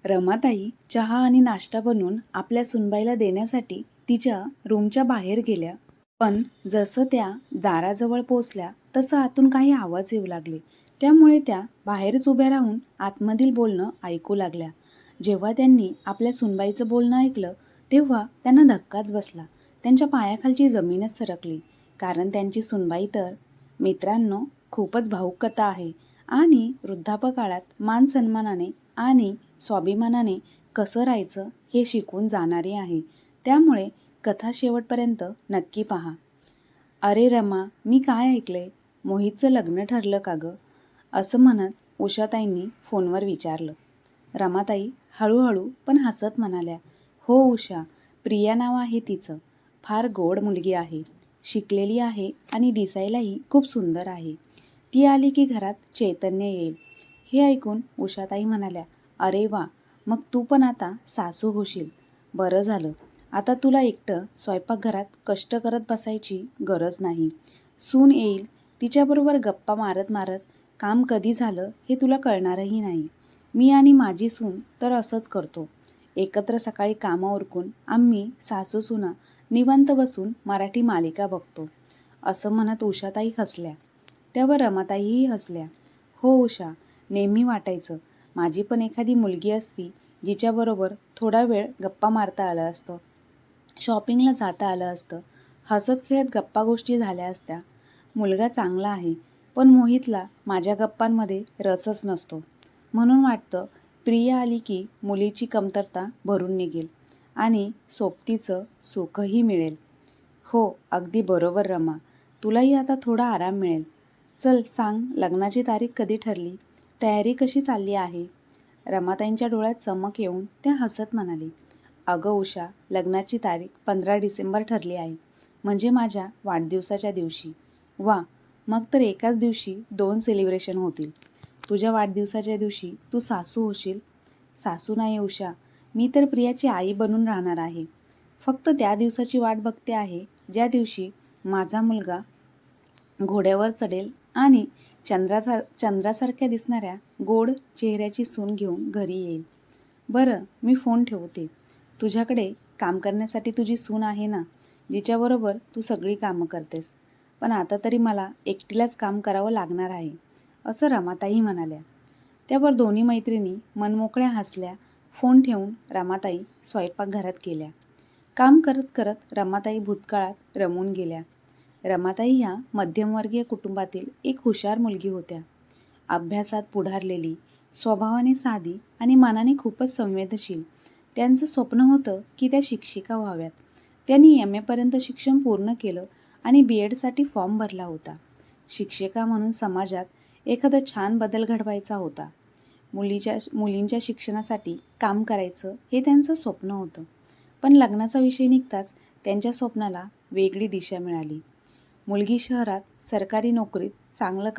रमाताई चहा आणि नाश्ता बनवून आपल्या सुनबाईला देण्यासाठी तिच्या रूमच्या बाहेर गेल्या. पण जसं त्या दाराजवळ पोचल्या तसं आतून काही आवाज येऊ लागले. त्यामुळे त्या बाहेरच उभ्या राहून आतमधील बोलणं ऐकू लागल्या. जेव्हा त्यांनी आपल्या सुनबाईचं बोलणं ऐकलं तेव्हा त्यांना धक्काच बसला. त्यांच्या पायाखालची जमीनच सरकली. कारण त्यांची सुनबाई तर, मित्रांनो, खूपच भावूक कथा आहे आणि वृद्धापकाळात मान सन्मानाने आणि स्वाभिमानाने कसं राहायचं हे शिकून जाणारी आहे. त्यामुळे कथा शेवटपर्यंत नक्की पहा. अरे रमा, मी काय ऐकलंय, मोहितचं लग्न ठरलं का गं? असं म्हणत उषाताईंनी फोनवर विचारलं. रमाताई हळूहळू पण हसत म्हणाल्या, हो उषा, प्रिया नाव आहे तिचं. फार गोड मुलगी आहे, शिकलेली आहे आणि दिसायलाही खूप सुंदर आहे. ती आली की घरात चैतन्य येईल. हे ऐकून उषाताई म्हणाल्या, अरे वा, मग तू पण आता सासू होशील. बरं झालं, आता तुला एकटं स्वयंपाकघरात कष्ट करत बसायची गरज नाही. सून येईल, तिच्याबरोबर गप्पा मारत मारत काम कधी झालं हे तुला कळणारही नाही. मी आणि माझी सून तर असंच करतो. एकत्र सकाळी कामं उरकून आम्ही सासू सुना निवांत बसून मराठी मालिका बघतो. असं म्हणत उषाताई हसल्या. त्यावर रमाताईही हसल्या. हो उषा, नेहमी वाटायचं माझी पण एखादी मुलगी असती जिच्याबरोबर थोडा वेळ गप्पा मारता आलं असतं, शॉपिंगला जाता आलं असतं, हसत खेळत गप्पा गोष्टी झाल्या असत्या. मुलगा चांगला आहे, पण मोहितला माझ्या गप्पांमध्ये रसच नसतो. म्हणून वाटतं प्रिया आली की मुलीची कमतरता भरून निघेल आणि सोबतीचं सुखही मिळेल. हो, अगदी बरोबर रमा, तुलाही आता थोडा आराम मिळेल. चल सांग, लग्नाची तारीख कधी ठरली? तयारी कशी चालली आहे? रमाताईंच्या डोळ्यात चमक येऊन त्या हसत म्हणाली, अगं उषा, लग्नाची तारीख 15 डिसेंबर ठरली आहे, म्हणजे माझ्या वाढदिवसाच्या दिवशी. वा, मग तर एकाच दिवशी 2 सेलिब्रेशन होतील. तुझ्या वाढदिवसाच्या दिवशी तू सासू होशील. सासू नाही उषा, मी तर प्रियाची आई बनून राहणार आहे. फक्त त्या दिवसाची वाट बघते आहे ज्या दिवशी माझा मुलगा घोड्यावर चढेल आणि चंद्रासारख्या दिसणाऱ्या गोड चेहऱ्याची सून घेऊन घरी येईल. बरं, मी फोन ठेवते. तुझ्याकडे काम करण्यासाठी तुझी सून आहे ना, जिच्याबरोबर तू सगळी कामं करतेस. पण आता तरी मला एकटीलाच काम करावं लागणार आहे, असं रमाताई म्हणाल्या. त्यावर दोन्ही मैत्रिणी मनमोकळ्या हसल्या. फोन ठेवून रमाताई स्वयंपाकघरात गेल्या. काम करत करत रमाताई भूतकाळात रमून गेल्या. रमाताई ह्या मध्यमवर्गीय कुटुंबातील एक हुशार मुलगी होत्या. अभ्यासात पुढारलेली, स्वभावाने साधी आणि मनाने खूपच संवेदनशील. त्यांचं स्वप्न होतं की त्या शिक्षिका व्हाव्यात. त्यांनी MA पर्यंत शिक्षण पूर्ण केलं आणि BEdसाठी फॉर्म भरला होता. शिक्षिका म्हणून समाजात एखादा छान बदल घडवायचा होता. मुलींच्या शिक्षणासाठी काम करायचं हे त्यांचं स्वप्न होतं. पण लग्नाचा विषय निघताच त्यांच्या स्वप्नाला वेगळी दिशा मिळाली. मुलगा शहरात सरकारी नोकरीत चांगलं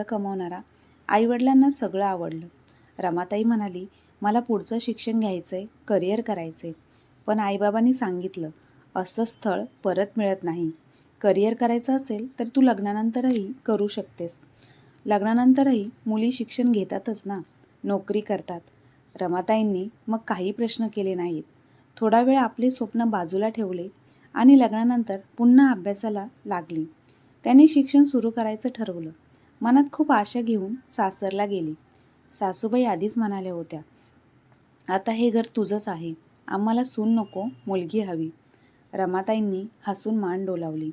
कमवणारा, आईवडिलांना सगळं आवडलं. रमाताई म्हणाली, मला पुढचं शिक्षण घ्यायचंय, करिअर करायचंय. पण आईबाबांनी सांगितलं, असं स्थळ परत मिळत नाही. करिअर करायचं असेल तर तू लग्नानंतरही करू शकतेस. लग्नानंतरही मुली शिक्षण घेतातच ना, नोकरी करतात. रमाताईंनी मग काही प्रश्न केले नाहीत. थोडा वेळ आपले स्वप्न बाजूला ठेवले आणि लग्नानंतर पुन्हा अभ्यासाला लागली. त्यांनी शिक्षण सुरू करायचं ठरवलं. मनात खूप आशा घेऊन सासरला गेली. सासूबाई आधीच म्हणाल्या होत्या, आता हे घर तुझंच आहे, आम्हाला सून नको, मुलगी हवी. रमाताईंनी हसून मान डोलावली.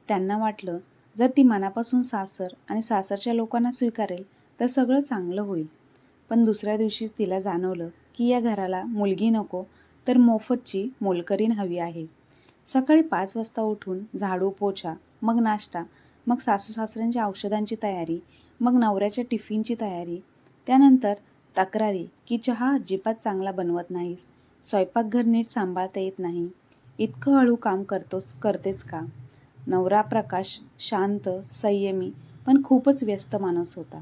त्यांना वाटलं, जर ती मनापासून सासर आणि सासरच्या लोकांना स्वीकारेल तर सगळं चांगलं होईल. पण दुसऱ्या दिवशीच तिला जाणवलं की या घराला मुलगी नको तर मोफतची मोलकरीण हवी आहे. सकाळी 5 वाजता उठून झाडू पोछा, मग नाश्ता, मग सासू सासऱ्यांच्या औषधांची तयारी, मग नवऱ्याच्या टिफिनची तयारी, त्यानंतर तक्रारी की चहा अजिबात चांगला बनवत नाहीस, स्वयंपाकघर नीट सांभाळता येत नाही, इतकं हळू काम करतेस का. नवरा प्रकाश शांत, संयमी पण खूपच व्यस्त माणूस होता.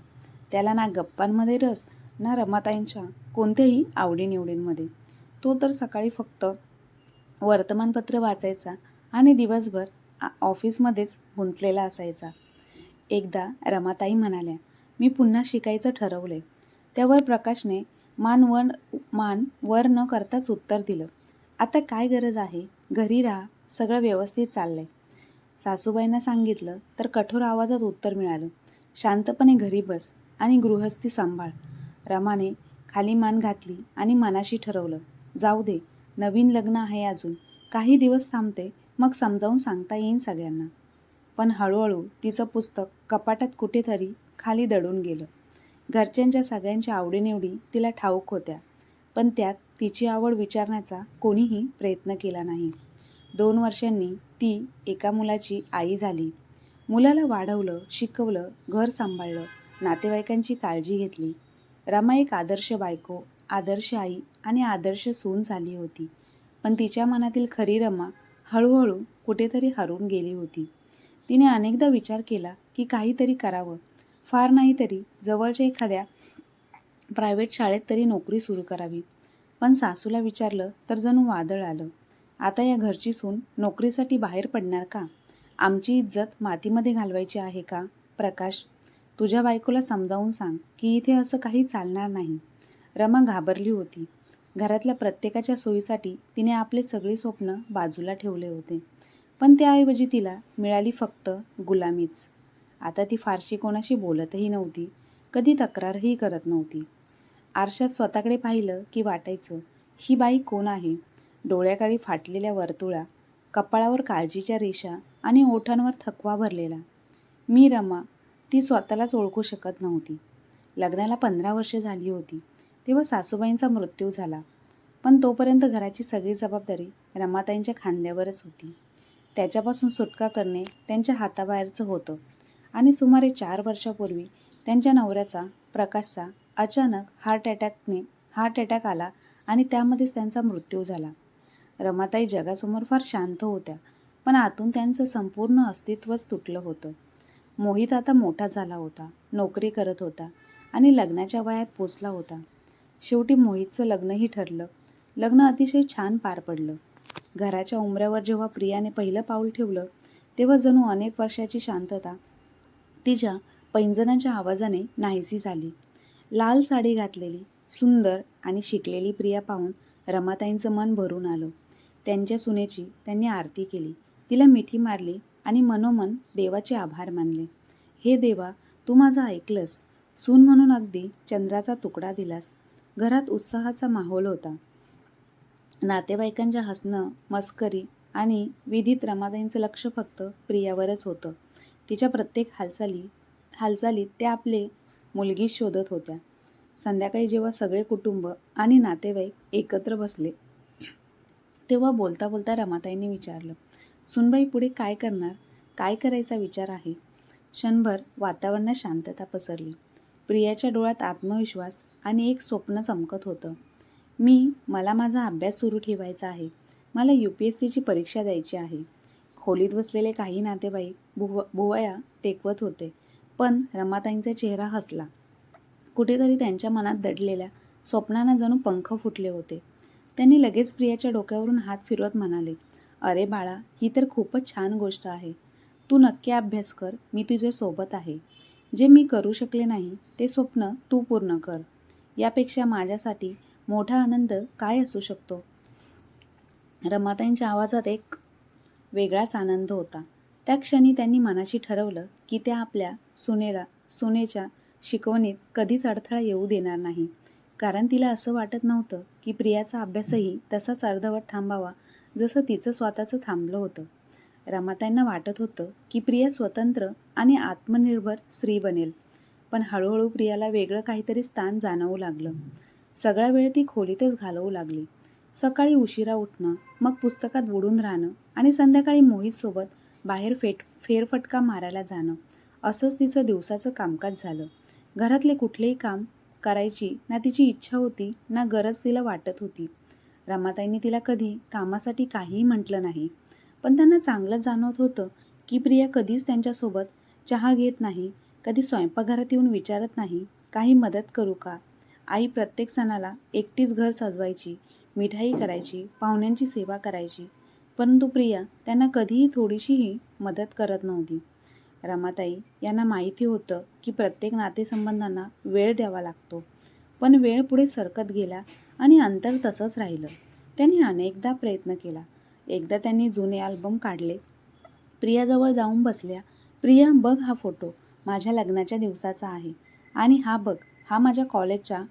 त्याला ना गप्पांमध्ये रस, ना रमाताईंच्या कोणत्याही आवडीनिवडींमध्ये. तो तर सकाळी फक्त वर्तमानपत्र वाचायचा आणि दिवसभर ऑफिसमध्येच गुंतलेला असायचा. एकदा रमाताई म्हणाल्या, मी पुन्हा शिकायचं ठरवलंय. त्यावर प्रकाशने मान वर न करताच उत्तर दिलं, आता काय गरज आहे? घरी राहा, सगळं व्यवस्थित चाललंय. सासूबाईंना सांगितलं तर कठोर आवाजात उत्तर मिळालं, शांतपणे घरी बस आणि गृहस्थी सांभाळ. रमाने खाली मान घातली आणि मनाशी ठरवलं, जाऊ दे, नवीन लग्न आहे अजून, काही दिवस थांबते, मग समजावून सांगता येईन सगळ्यांना. पण हळूहळू तिचं पुस्तक कपाटात कुठेतरी खाली दडून गेलं. घरच्यांच्या सगळ्यांच्या आवडीनिवडी तिला ठाऊक होत्या, पण त्यात तिची आवड विचारण्याचा कोणीही प्रयत्न केला नाही. 2 वर्षांनी ती एका मुलाची आई झाली. मुलाला वाढवलं, शिकवलं, घर सांभाळलं, नातेवाईकांची काळजी घेतली. रमा एक आदर्श बायको, आदर्श आई आणि आदर्श सून झाली होती. पण तिच्या मनातील खरी रमा हळूहळू कुठेतरी हरवून गेली होती. तिने अनेकदा विचार केला की काहीतरी करावं, फार नाही तरी जवळच्या एखाद्या प्रायव्हेट शाळेत तरी नोकरी सुरू करावी. पण सासूला विचारलं तर जणू वादळ आलं. आता या घरची सून नोकरीसाठी बाहेर पडणार का? आमची इज्जत मातीमध्ये घालवायची आहे का? प्रकाश, तुझ्या बायकोला समजावून सांग की इथे असं काही चालणार नाही. रमा घाबरली होती. घरातल्या प्रत्येकाच्या सोयीसाठी तिने आपले सगळे स्वप्न बाजूला ठेवले होते. पण त्याऐवजी तिला मिळाली फक्त गुलामीच. आता ती फारशी कोणाशी बोलतही नव्हती, कधी तक्रारही करत नव्हती. आरशात स्वतःकडे पाहिलं की वाटायचं, ही बाई कोण आहे? डोळ्याखाली फाटलेल्या वर्तुळा, कपाळावर काळजीच्या रेषा आणि ओठांवर थकवा भरलेला. मी रमा, ती स्वतःलाच ओळखू शकत नव्हती. लग्नाला 15 वर्षे झाली होती तेव्हा सासूबाईंचा मृत्यू झाला. पण तोपर्यंत घराची सगळी जबाबदारी रमाताईंच्या खांद्यावरच होती. त्याच्यापासून सुटका करणे त्यांच्या हाताबाहेरचं होतं. आणि सुमारे 4 वर्षापूर्वी त्यांच्या नवऱ्याचा, प्रकाशचा, अचानक हार्ट अटॅक आला आणि त्यामध्येच त्यांचा मृत्यू झाला. रमाताई जगासमोर फार शांत होत्या, पण आतून त्यांचं संपूर्ण अस्तित्वच तुटलं होतं. मोहित आता मोठा झाला होता, नोकरी करत होता आणि लग्नाच्या वयात पोचला होता. शेवटी मोहितचं लग्नही ठरलं. लग्न अतिशय छान पार पडलं. घराच्या उंबऱ्यावर जेव्हा प्रियाने पहिलं पाऊल ठेवलं, तेव्हा जणू अनेक वर्षाची शांतता तिच्या पैंजणाच्या आवाजाने नाहीसी झाली. लाल साडी घातलेली, सुंदर आणि शिकलेली प्रिया पाहून रमाताईंचं मन भरून आलं. त्यांच्या सुनेची त्यांनी आरती केली, तिला मिठी मारली आणि मनोमन देवाचे आभार मानले. हे देवा, तू माझं ऐकलंस, सून म्हणून अगदी चंद्राचा तुकडा दिलास. घरात उत्साहाचा माहोल होता. नातेवाईकांच्या हसणं, मस्करी आणि विधीत रमाताईंचं लक्ष फक्त प्रियावरच होतं. तिच्या प्रत्येक हालचालीत त्या आपले मुलगी शोधत होत्या. संध्याकाळी जेव्हा सगळे कुटुंब आणि नातेवाईक एकत्र बसले, तेव्हा बोलता बोलता रमाताईंनी विचारलं, सुनबाई पुढे काय करणार? काय करायचा विचार आहे? क्षणभर वातावरणात शांतता पसरली. प्रियाच्या डोळ्यात आत्मविश्वास आणि एक स्वप्न चमकत होतं. मला माझा अभ्यास सुरू ठेवायचा आहे. मला UPSCची परीक्षा द्यायची आहे. खोलीत बसलेले काही नातेवाईक भुवया टेकवत होते, पण रमाताईंचा चेहरा हसला. कुठेतरी त्यांच्या मनात दडलेल्या स्वप्नांना जणू पंख फुटले होते. त्यांनी लगेच प्रियाच्या डोक्यावरून हात फिरवत म्हणाले, अरे बाळा, ही तर खूपच छान गोष्ट आहे. तू नक्की अभ्यास कर, मी तुझ्या सोबत आहे. जे मी करू शकले नाही ते स्वप्न तू पूर्ण कर. यापेक्षा माझ्यासाठी मोठा आनंद काय असू शकतो? रमाताईंच्या आवाजात एक वेगळाच आनंद होता. त्या क्षणी त्यांनी मनाशी ठरवलं की त्या आपल्या सुनेच्या शिकवणीत कधीच अडथळा येऊ देणार नाही. कारण तिला असं वाटत नव्हतं की प्रियाचा अभ्यासही तसाच अर्धवट थांबावा जसं तिचं स्वतःचं थांबलं होतं. रमाताईंना वाटत होतं की प्रिया स्वतंत्र आणि आत्मनिर्भर स्त्री बनेल. पण हळूहळू प्रियाला वेगळं काहीतरी स्थान जाणवू लागलं. सगळा वेळ ती खोलीतच घालवू लागली. सकाळी उशिरा उठणं, मग पुस्तकात बुडून राहणं आणि संध्याकाळी मोहितसोबत बाहेर फेरफटका मारायला जाणं, असंच तिचं दिवसाचं कामकाज झालं. घरातले कुठलेही काम करायची ना तिची इच्छा होती ना गरज तिला वाटत होती. रमाताईंनी तिला कधी कामासाठी काहीही म्हटलं नाही, पण त्यांना चांगलं जाणवत होतं की प्रिया कधीच त्यांच्यासोबत चहा घेत नाही, कधी स्वयंपाकघरात येऊन विचारत नाही, काही मदत करू का? आई प्रत्येक सणाला एकटीच घर सजवायची, मिठाई करायची, पाहुण्यांची सेवा करायची, परंतु प्रिया त्यांना कधीही थोडीशीही मदत करत नव्हती. रमाताई यांना माहिती होतं की प्रत्येक नातेसंबंधांना वेळ द्यावा लागतो, पण वेळ पुढे सरकत गेला आणि अंतर तसंच राहिलं. त्यांनी अनेकदा प्रयत्न केला. एकदा त्यांनी जुने अल्बम काढले, प्रियाजवळ जाऊन बसल्या. प्रिया, बघ हा फोटो माझ्या लग्नाच्या दिवसाचा आहे, आणि हा बघ, हा माझ्या कॉलेजच्या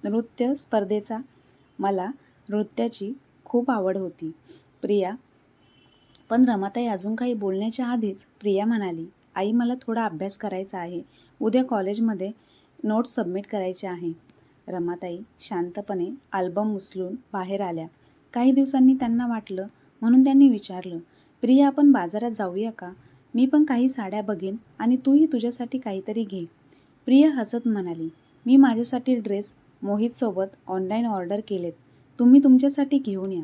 नृत्य स्पर्धेचा. मला नृत्याची खूप आवड होती. प्रिया पण रमाताई अजून काही बोलण्याच्या आधीच प्रिया म्हणाली, आई मला थोडा अभ्यास करायचा आहे. उद्या कॉलेजमध्ये नोट्स सबमिट करायचे आहे. रमाताई शांतपणे अल्बम उचलून बाहेर आल्या. काही दिवसांनी त्यांना वाटलं म्हणून त्यांनी विचारलं, प्रिया आपण बाजारात जाऊया का? मी पण काही साड्या बघेन आणि तूही तुझ्यासाठी काहीतरी घे. प्रिया हसत म्हणाली, मी माझ्यासाठी ड्रेस मोहितसोबत ऑनलाईन ऑर्डर केलेत. तुम्ही तुमच्यासाठी घेऊन या.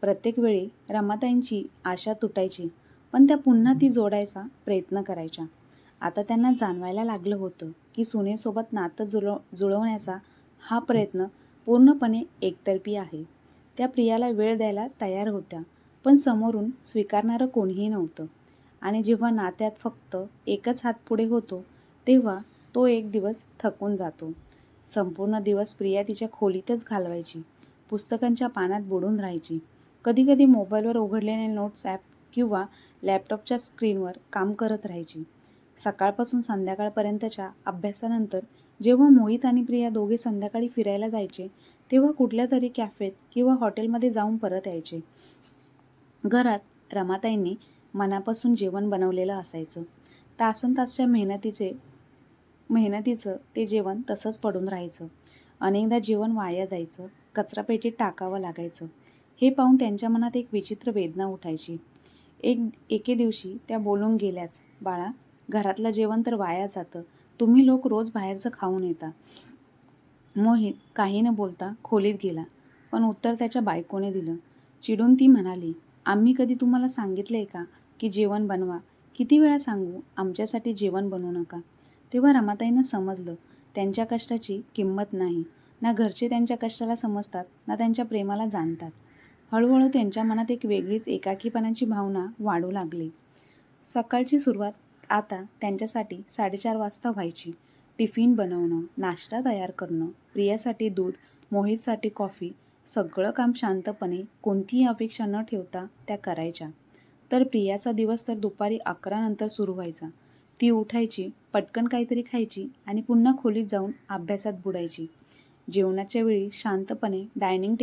प्रत्येक वेळी रमाताईंची आशा तुटायची, पण त्या पुन्हा ती जोडायचा प्रयत्न करायच्या. आता त्यांना जाणवायला लागलं होतं की सुनेसोबत नातं जुळवण्याचा हा प्रयत्न पूर्णपणे एकतर्फी आहे. त्या प्रियाला वेळ द्यायला तयार होत्या, पण समोरून स्वीकारणारं कोणीही नव्हतं. आणि जेव्हा नात्यात फक्त एकच हात पुढे होतो, तेव्हा तो एक दिवस थकून जातो. संपूर्ण दिवस प्रिया तिच्या खोलीतच घालवायची. पुस्तकांच्या पानात बुडून राहायची. कधीकधी मोबाईलवर उघडलेले नोट्स ॲप किंवा लॅपटॉपच्या स्क्रीनवर काम करत राहायची. सकाळपासून संध्याकाळपर्यंतच्या अभ्यासानंतर जेव्हा मोहित आणि प्रिया दोघे संध्याकाळी फिरायला जायचे, तेव्हा कुठल्या तरी कॅफेत किंवा हॉटेलमध्ये जाऊन परत यायचे. घरात रमाताईंनी मनापासून जेवण बनवलेलं असायचं. तासनतासच्या मेहनतीचं ते जेवण तसंच पडून राहायचं. अनेकदा जेवण वाया जायचं, कचरापेटीत टाकावं लागायचं. हे पाहून त्यांच्या मनात एक विचित्र वेदना उठायची. एके दिवशी त्या बोलून गेल्याच, बाळा, घरातलं जेवण तर वाया जातं. तुम्ही लोक रोज बाहेरचं खाऊन येता. मोहित काही न बोलता खोलीत गेला, पण उत्तर त्याच्या बायकोने दिलं. चिडून ती म्हणाली, आम्ही कधी तुम्हाला सांगितलंय का की जेवण बनवा? किती वेळा सांगू आमच्यासाठी जेवण बनवू नका? तेव्हा रमाताईंना समजलं, त्यांच्या कष्टाची किंमत नाही. ना घरचे त्यांच्या कष्टाला समजतात, ना त्यांच्या प्रेमाला जाणतात. हळूहळू त्यांच्या मनात एक वेगळीच एकाकीपणाची भावना वाढू लागली. सकाळची सुरुवात आता त्यांच्यासाठी 4:30 वाजता व्हायची. टिफिन बनवणं, नाश्ता तयार करणं, प्रियासाठी दूध, मोहितसाठी कॉफी, सगळं काम शांतपणे कोणतीही अपेक्षा न ठेवता त्या करायच्या. तर प्रियाचा दिवस तर दुपारी 11 नंतर सुरू व्हायचा. ती उठायची, पटकन काहीतरी खायची आणि पुन्हा खोलीत जाऊन अभ्यासात बुडायची. जेवणाच्या वेळी शांतपणे डायनिंग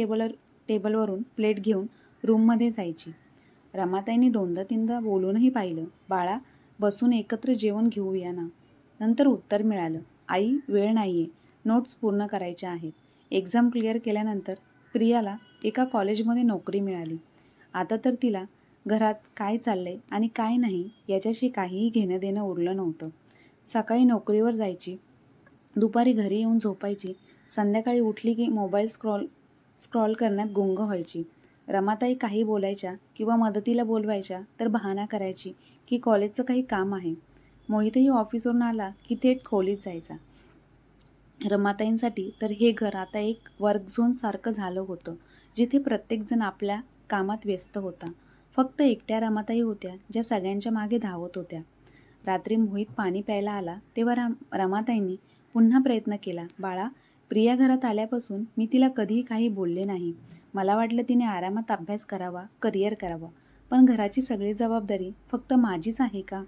टेबलवरून प्लेट घेऊन रूममध्ये जायची. रमाताईंनी 2दा-3दा बोलूनही पाहिलं, बाळा, बसून एकत्र जेवण घेऊया ना? नंतर उत्तर मिळालं, आई, वेळ नाहीये, नोट्स पूर्ण करायच्या आहेत. एक्झाम क्लिअर केल्यानंतर प्रियाला एका कॉलेजमध्ये नोकरी मिळाली. आता तर तिला घरात काय चाललंय आणि काय नाही याच्याशी काहीही घेणं देणं उरलं नव्हतं. सकाळी नोकरीवर जायची, दुपारी घरी येऊन झोपायची, संध्याकाळी उठली की मोबाईल स्क्रॉल करण्यात गुंग व्हायची. रमाताई काही बोलायच्या किंवा मदतीला बोलवायच्या तर बहाणा करायची की कॉलेजचं काही काम आहे. मोहितही ऑफिसवरून आला की थेट खोलीत जायचा. रमाताईंसाठी तर हे घर आता एक वर्क झोन सारखं झालं होतं, जिथे प्रत्येकजण आपल्या कामात व्यस्त होता. फक्त एकट्या रमाताई होत्या ज्या सगळ्यांच्या मागे धावत होत्या. रात्री मोहित पाणी प्यायला आला तेव्हा रमाताईंनी पुन्हा प्रयत्न केला, बाळा, प्रिया घरात आल्यापासून मी तिला कधीही काही बोलले नाही. मला वाटलं तिने आरामात अभ्यास करावा, करिअर करावा, पण घराची सगळी जबाबदारी फक्त माझीच आहे का?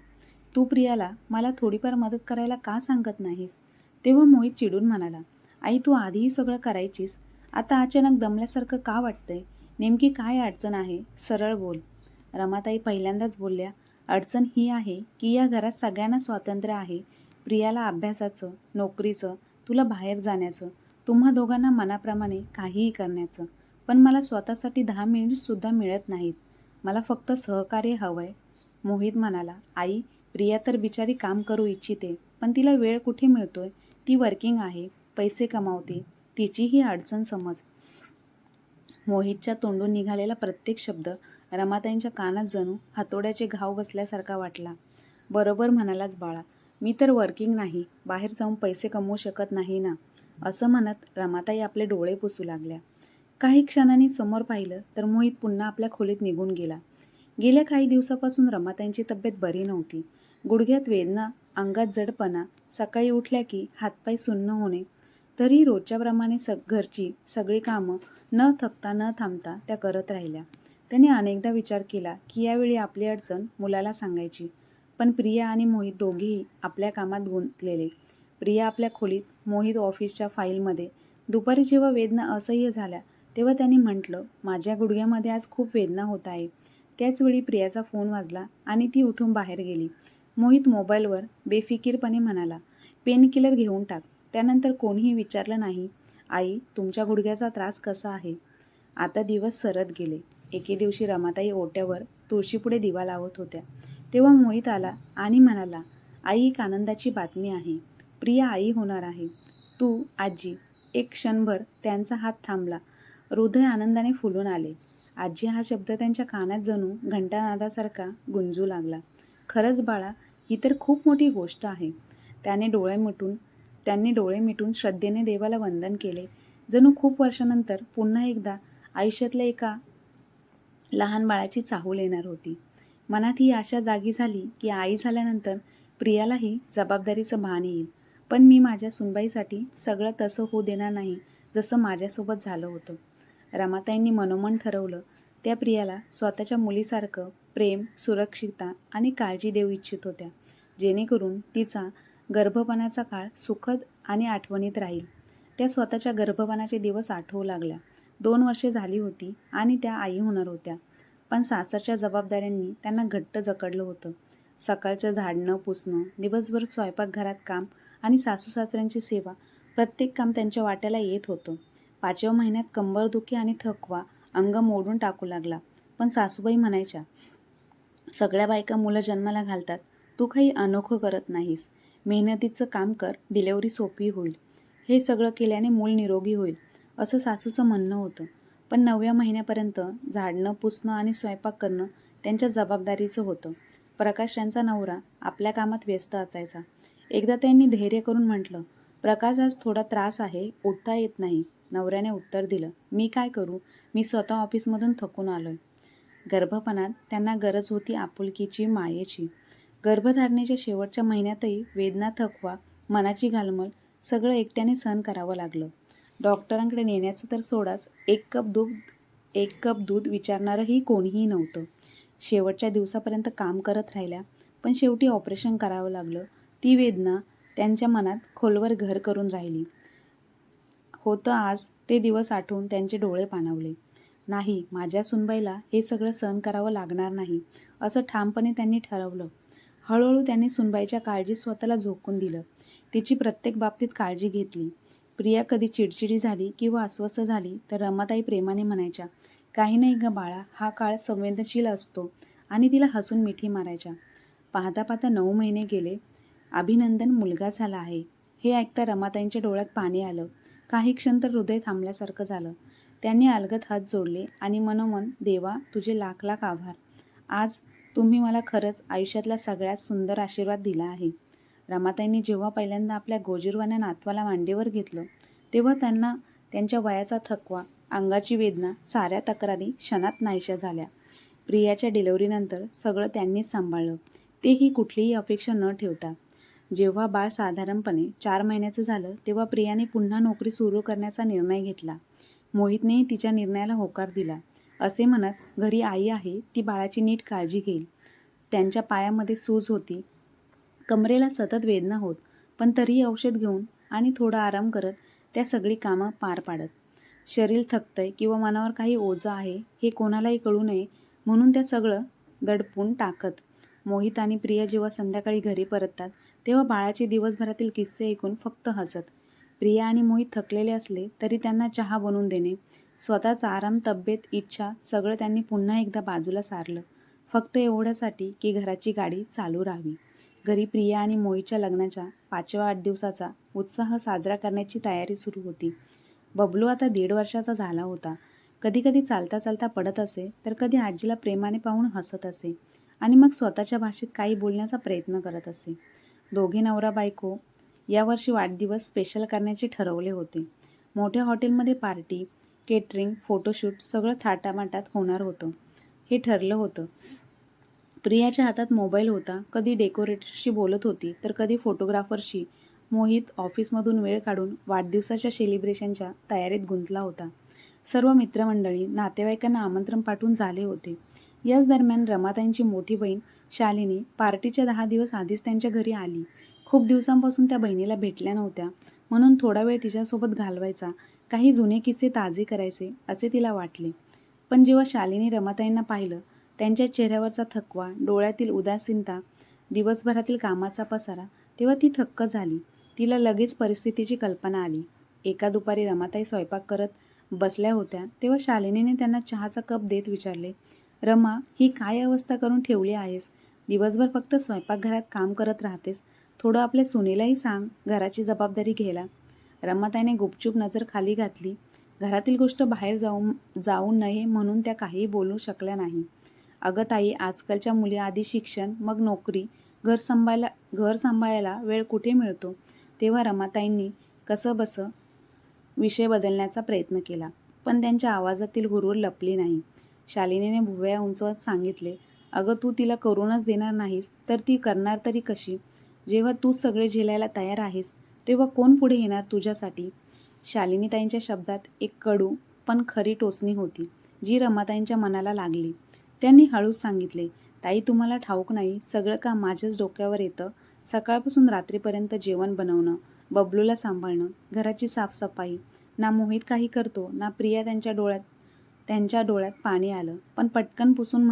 तू प्रियाला मला थोडीफार मदत करायला का सांगत नाहीस? तेव्हा मोहित चिडून म्हणाला, आई, तू आधीही सगळं करायचीस, आता अचानक दमल्यासारखं का वाटतंय? नेमकी काय अडचण आहे? सरळ बोल. रमाताई पहिल्यांदाच बोलल्या, अडचण ही आहे की या घरात सगळ्यांना स्वातंत्र्य आहे. प्रियाला अभ्यासाचं, नोकरीचं, तुला बाहेर जाण्याचं, तुम्हा दोघांना मनाप्रमाणे काहीही करण्याचं. पण मला स्वतःसाठी 10 मिनिटसुद्धा मिळत नाहीत. मला फक्त सहकार्य हवंय. मोहित म्हणाला, आई, प्रिया तर बिचारी काम करू इच्छिते, पण तिला वेळ कुठे मिळतोय? ती वर्किंग आहे, पैसे कमावते, तिची ही अडचण समज. मोहितच्या तोंडून निघालेला प्रत्येक शब्द रमाताईंच्या कानात जणू हातोड्याचे घाव बसल्यासारखा वाटला. बरोबर म्हणालाच बाळा, मी तर वर्किंग नाही, बाहेर जाऊन पैसे कमवू शकत नाही ना? असं म्हणत रमाताई आपले डोळे पुसू लागल्या. काही क्षणांनी समोर पाहिलं तर मोहित पुन्हा आपल्या खोलीत निघून गेला. गेल्या काही दिवसापासून रमाताईंची तब्येत बरी नव्हती. गुडघ्यात वेदना, अंगात जडपणा, सकाळी उठल्या की हातपाय सुन्न होणे. तरी रोजच्याप्रमाणे घरची सगळी कामं न थकता न थांबता त्या करत राहिल्या. त्याने अनेकदा विचार केला की यावेळी आपली अडचण मुलाला सांगायची. पण प्रिया आणि मोहित दोघेही आपल्या कामात गुंतलेले. प्रिया आपल्या खोलीत, मोहित ऑफिसच्या फाईलमध्ये. दुपारी जेव्हा वेदना असह्य झाल्या तेव्हा त्यांनी म्हटलं, माझ्या गुडघ्यामध्ये आज खूप वेदना होत आहे. त्याचवेळी प्रियाचा फोन वाजला आणि ती उठून बाहेर गेली. मोहित मोबाईलवर बेफिकीरपणे म्हणाला, पेन किलर घेऊन टाक. त्यानंतर कोणीही विचारलं नाही, आई तुमच्या गुडघ्याचा त्रास कसा आहे? आता दिवस सरत गेले. एके दिवशी रमाताई ओट्यावर तुळशीपुढे दिवा लावत होत्या. तेव्हा मोहित आला आणि म्हणाला, आई एक आनंदाची बातमी आहे. प्रिया आई होणार आहे. तू आजी. एक क्षणभर त्यांचा हात थांबला. हृदय आनंदाने फुलून आले. आजी हा शब्द त्यांच्या कानात जणू घंटानादासारखा गुंजू लागला. खरंच बाळा, ही तर खूप मोठी गोष्ट आहे. त्यांनी डोळे मिटून श्रद्धेने देवाला वंदन केले. जणू खूप वर्षानंतर पुन्हा एकदा आयुष्यातल्या एका लहान बाळाची चाहूल येणार होती. मनात ही आशा जागी झाली की आई झाल्यानंतर प्रियालाही जबाबदारीचं भान येईल. पण मी माझ्या सुनबाईसाठी सगळं तसं होऊ देणार नाही जसं माझ्यासोबत झालं होतं. रमाताईंनी मनोमन ठरवलं, त्या प्रियाला स्वतःच्या मुलीसारखं प्रेम, सुरक्षितता आणि काळजी देऊ इच्छित होत्या, जेणेकरून तिचा गर्भपणाचा काळ सुखद आणि आठवणीत राहील. त्या स्वतःच्या गर्भपणाचे दिवस आठवू लागल्या. 2 वर्षे झाली होती आणि त्या आई होणार होत्या. पण सासरच्या जबाबदाऱ्यांनी त्यांना घट्ट जकडलं होतं. सकाळचं झाडणं, पुसणं, दिवसभर स्वयंपाकघरात काम आणि सासू-सासऱ्यांची सेवा, प्रत्येक काम त्यांच्या वाट्याला येत होतं. 5व्या महिन्यात कंबरदुखी आणि थकवा अंग मोडून टाकू लागला. पण सासूबाई म्हणायच्या, सगळ्या बायका मुलं जन्माला घालतात, तू काही अनोखं करत नाहीस. मेहनतीचं काम कर, डिलेवरी सोपी होईल. हे सगळं केल्याने मूल निरोगी होईल, असं सासूचं म्हणणं होतं. पण 9व्या महिन्यापर्यंत झाडणं, पुसणं आणि स्वयंपाक करणं त्यांच्या जबाबदारीचं होतं. प्रकाश यांचा नवरा आपल्या कामात व्यस्त असायचा. एकदा त्यांनी धैर्य करून म्हटलं, प्रकाश आज थोडा त्रास आहे, उठता येत नाही. नवऱ्याने उत्तर दिलं, मी काय करू? मी स्वतः ऑफिसमधून थकून आलोय. गर्भपणात त्यांना गरज होती आपुलकीची, मायेची. गर्भधारणेच्या शेवटच्या महिन्यातही वेदना, थकवा, मनाची घालमल सगळं एकट्याने सहन करावं लागलं. डॉक्टरांकडे नेण्याचं तर सोडाच, एक कप दूध विचारणारंही कोणीही नव्हतं. शेवटच्या दिवसापर्यंत काम करत राहिल्या, पण शेवटी ऑपरेशन करावं लागलं. ती वेदना त्यांच्या मनात खोलवर घर करून राहिली होतं. आज ते दिवस आठवून त्यांचे डोळे पाणावले. नाही, माझ्या सुनबाईला हे सगळं सहन करावं लागणार नाही, असं ठामपणे त्यांनी ठरवलं. हळूहळू त्यांनी सुनबाईच्या काळजीत स्वतःला झोकून दिलं. तिची प्रत्येक बाबतीत काळजी घेतली. प्रिया कधी चिडचिडी झाली किंवा अस्वस्थ झाली तर रमाताई प्रेमाने म्हणायच्या, काही नाही गं बाळा, हा काळ संवेदनशील असतो, आणि तिला हसून मिठी मारायच्या. पाहता पाहता 9 महिने गेले. अभिनंदन, मुलगा झाला आहे. हे ऐकता रमाताईंच्या डोळ्यात पाणी आलं. काही क्षण तर हृदय थांबल्यासारखं झालं. त्यांनी अलगद हात जोडले आणि मनोमन, देवा तुझे लाख लाख आभार. आज तुम्ही मला खरंच आयुष्यातला सगळ्यात सुंदर आशीर्वाद दिला आहे. रमाताईंनी जेव्हा पहिल्यांदा आपल्या गोजीरवाण्या नातवाला मांडीवर घेतलं तेव्हा त्यांना त्यांच्या वयाचा थकवा, अंगाची वेदना, साऱ्या तक्रारी क्षणात नाहीशा झाल्या. प्रियाच्या डिलिव्हरीनंतर सगळं त्यांनीच सांभाळलं, तेही कुठलीही अपेक्षा न ठेवता. जेव्हा बाळ साधारणपणे 4 महिन्याचं झालं तेव्हा प्रियाने पुन्हा नोकरी सुरू करण्याचा निर्णय घेतला. मोहितनेही तिच्या निर्णयाला होकार दिला. असे म्हणत, घरी आई आहे, ती बाळाची नीट काळजी घेईल. त्यांच्या पायामध्ये सूज होती, कमरेला सतत वेदना होत, पण तरीही औषध घेऊन आणि थोडा आराम करत त्या सगळी कामं पार पाडत. शरीर थकतंय किंवा मनावर काही ओझं आहे हे कोणालाही कळू नये म्हणून त्या सगळं दडपून टाकत. मोहित आणि प्रिया जेव्हा संध्याकाळी घरी परततात तेव्हा बाळाचे दिवसभरातील किस्से ऐकून फक्त हसत. प्रिया आणि मोहित थकलेले असले तरी त्यांना चहा बनवून देणे, स्वतःचा आराम, तब्येत, इच्छा सगळं त्यांनी पुन्हा एकदा बाजूला सारलं, फक्त एवढ्यासाठी की घराची गाडी चालू राहावी. घरी प्रिया आणि मोहितच्या लग्नाच्या 5व्या वाढदिवसाचा उत्साह साजरा करण्याची तयारी सुरू होती. बबलू आता 1.5 वर्षाचा झाला होता. कधी कधी चालता चालता पडत असे तर कधी आजीला प्रेमाने पाहून हसत असे आणि मग स्वतःच्या भाषेत काही बोलण्याचा प्रयत्न करत असे. दोघे नवरा बायको यावर्षी वाढदिवस स्पेशल करण्याचे ठरवले होते. मोठ्या हॉटेलमध्ये पार्टी, केटरिंग, फोटोशूट सगळं थाटामाटात होणार होतं हे ठरलं होतं. प्रियाच्या हातात मोबाईल होता. कधी डेकोरेटरशी बोलत होती तर कधी फोटोग्राफरशी. मोहित ऑफिसमधून वेळ काढून वाढदिवसाच्या सेलिब्रेशनच्या तयारीत गुंतला होता. सर्व मित्रमंडळी, नातेवाईकांना आमंत्रण पाठवून झाले होते. याच दरम्यान रमाताईंची मोठी बहीण शालिनी पार्टीच्या 10 दिवस आधीच त्यांच्या घरी आली. खूप दिवसांपासून त्या बहिणीला भेटल्या नव्हत्या, म्हणून थोडा वेळ तिच्यासोबत घालवायचा, काही जुने किस्से ताजे करायचे असे तिला वाटले. पण जेव्हा शालिनी रमाताईंना पाहिलं, त्यांच्या चेहऱ्यावरचा थकवा, डोळ्यातील उदासीनता, दिवसभरातील कामाचा पसारा, तेव्हा ती थक्क झाली. तिला लगेच परिस्थितीची कल्पना आली. एका दुपारी रमाताई स्वयंपाक करत बसल्या होत्या, तेव्हा शालिनीने त्यांना चहाचा कप देत विचारले, "रमा, ही काय अवस्था करून ठेवली आहेस? दिवसभर फक्त स्वयंपाकघरात काम करत राहतेस. थोडं आपल्या सुनेलाही सांग घराची जबाबदारी घ्यायला." रमाताईने गुपचूप नजर खाली घातली. घरातील गोष्ट बाहेर जाऊ नये म्हणून त्या काहीही बोलू शकल्या नाही. "अगं ताई, आजकालच्या मुली आधी शिक्षण, मग नोकरी, घर सांभाळायला वेळ कुठे मिळतो?" तेव्हा रमाताईंनी कसंबसं विषय बदलण्याचा प्रयत्न केला, पण त्यांच्या आवाजातील हुरूर लपली नाही. शालिनीने भुवया उंचवत सांगितले, "अगं, तू तिला करूनच देणार नाहीस तर ती करणार तरी कशी? जेव्हा तू सगळे झेलायला तयार आहेस, तेव्हा कोण पुढे येणार तुझ्यासाठी?" शालिनीताईंच्या शब्दात एक कडू पण खरी टोचणी होती, जी रमाताईंच्या मनाला लागली. त्यांनी हळूच सांगितले, "ताई, तुम्हाला ठाऊक नाही, सगळं काम माझ्याच डोक्यावर येतं. सकाळपासून रात्रीपर्यंत जेवण बनवणं, बबलूला सांभाळणं, घराची साफसफाई. ना मोहित काही करतो, ना प्रिया." त्यांच्या डोळ्यात पाणी आलं, पण पटकन पुसून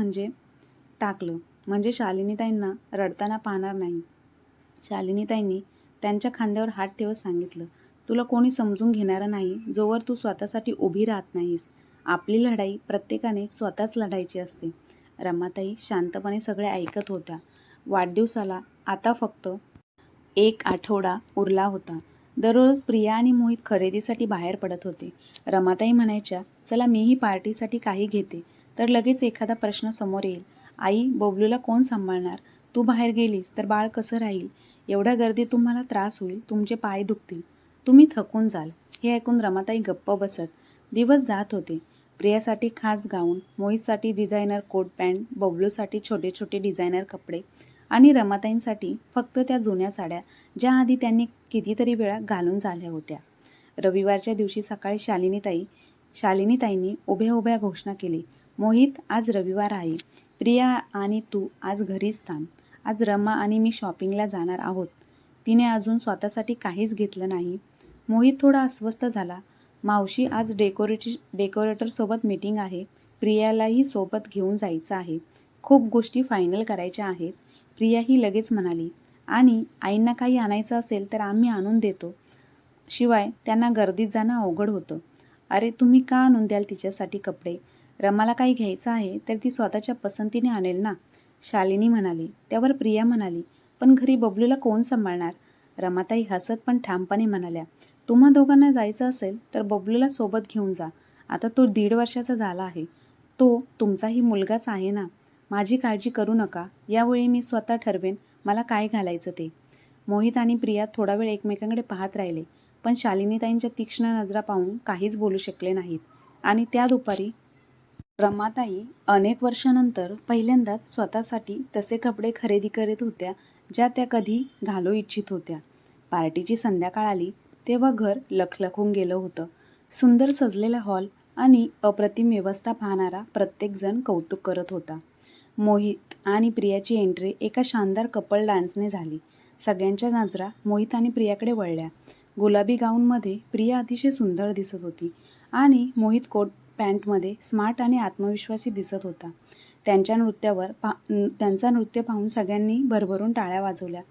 टाकलं, म्हणजे शालिनीताईंना रडताना पाहणार नाही. शालिनीताईंनी त्यांच्या खांद्यावर हात ठेवत सांगितलं, "तुला कोणी समजून घेणारं नाही जोवर तू स्वतःसाठी उभी राहत नाहीस. आपली लढाई प्रत्येकाने स्वतःच लढायची असते." रमाताई शांतपणे सगळे ऐकत होत्या. वाढदिवसाला आता फक्त 1 आठवडा उरला होता. दररोज प्रिया आणि मोहित खरेदीसाठी बाहेर पडत होते. रमाताई म्हणायच्या, "चला, मीही पार्टीसाठी काही घेते." तर लगेच एखादा प्रश्न समोर येईल, "आई, बबलूला कोण सांभाळणार? तू बाहेर गेलीस तर बाळ कसं राहील? एवढ्या गर्दीत तुम्हाला त्रास होईल, तुमचे पाय दुखतील, तुम्ही थकून जाल." हे ऐकून रमाताई गप्प बसत. दिवस जात होते. प्रियासाठी खास गाऊन, मोहितसाठी डिझायनर कोट पॅन्ट, बबलूसाठी छोटे छोटे डिझायनर कपडे आणि रमाताईंसाठी फक्त त्या जुन्या साड्या, ज्या आधी त्यांनी कितीतरी वेळा घालून झाल्या होत्या. रविवारच्या दिवशी सकाळी शालिनीताईंनी उभ्या उभ्या घोषणा केली, "मोहित, आज रविवार आहे. प्रिया आणि तू आज घरीच थांब. आज रमा आणि मी शॉपिंगला जाणार आहोत." तिने अजून स्वतःसाठी काहीच घेतलं नाही. मोहित थोडा अस्वस्थ झाला. "मावशी, आज डेकोरेटरसोबत मीटिंग आहे. प्रियालाही सोबत घेऊन जायचं आहे. खूप गोष्टी फायनल करायच्या आहेत." प्रिया ही लगेच म्हणाली, "आणि आईंना काही आणायचं असेल तर आम्ही आणून देतो. शिवाय त्यांना गर्दीत जाणं अवघड होतं." "अरे, तुम्ही का आणून द्याल तिच्यासाठी कपडे? रमाला काही घ्यायचं आहे तर ती स्वतःच्या पसंतीने आणेल ना." शालिनी म्हणाली. त्यावर प्रिया म्हणाली, "पण घरी बबलूला कोण सांभाळणार?" रमाताई हसत पण ठामपणे म्हणाल्या, "तुम्हा दोघांना जायचं असेल तर बबलूला सोबत घेऊन जा. आता तो 1.5 वर्षाचा झाला आहे. तो तुमचाही मुलगाच आहे ना. माझी काळजी करू नका. यावेळी मी स्वतः ठरवेन मला काय घालायचं ते." मोहित आणि प्रिया थोडा वेळ एकमेकांकडे पाहत राहिले, पण शालिनीताईंच्या तीक्ष्ण नजरा पाहून काहीच बोलू शकले नाहीत. आणि त्या दुपारी रमाताई अनेक वर्षानंतर पहिल्यांदाच स्वतःसाठी तसे कपडे खरेदी करत होत्या, ज्या त्या कधी घालू इच्छित होत्या. पार्टीची संध्याकाळ आली तेव्हा घर लखलखून गेलं होतं. सुंदर सजलेला हॉल आणि अप्रतिम व्यवस्था पाहणारा प्रत्येकजण कौतुक करत होता. मोहित आणि प्रियाची एंट्री एका शानदार कपल डान्सने झाली. सगळ्यांच्या नजरा मोहित आणि प्रियाकडे वळल्या. गुलाबी गाऊनमध्ये प्रिया अतिशय सुंदर दिसत होती आणि मोहित कोट पॅन्टमध्ये स्मार्ट आणि आत्मविश्वासी दिसत होता. त्यांचा नृत्य पाहून सगळ्यांनी भरभरून टाळ्या वाजवल्या.